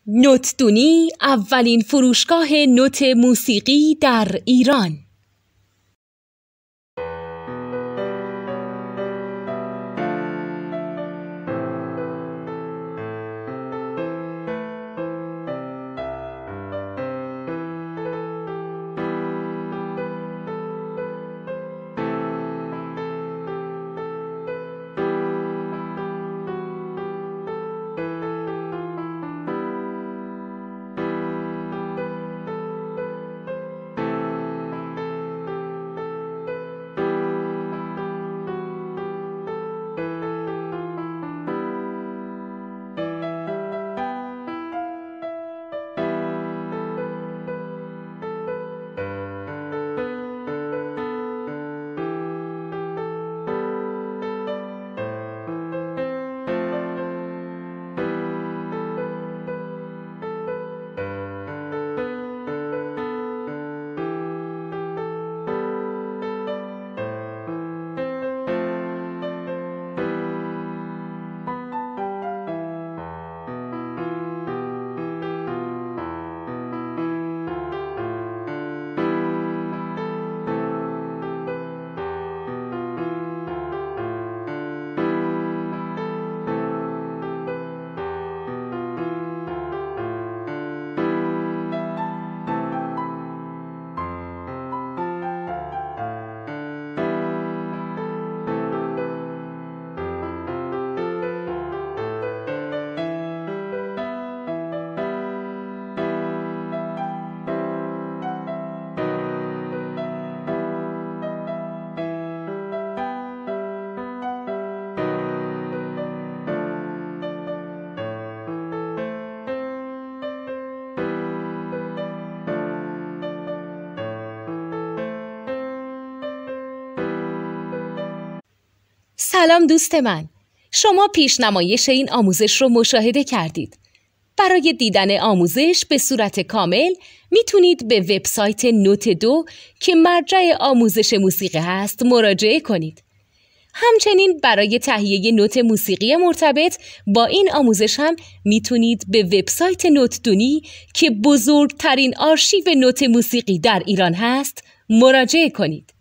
نوتدونی اولین فروشگاه نوت موسیقی در ایران. سلام دوست من، شما پیشنمایش این آموزش رو مشاهده کردید. برای دیدن آموزش به صورت کامل میتونید به وبسایت نوت 2 که مرجع آموزش موسیقی هست مراجعه کنید. همچنین برای تهیه نوت موسیقی مرتبط با این آموزش هم میتونید به وبسایت نوتدونی که بزرگترین آرشیو نوت موسیقی در ایران هست مراجعه کنید.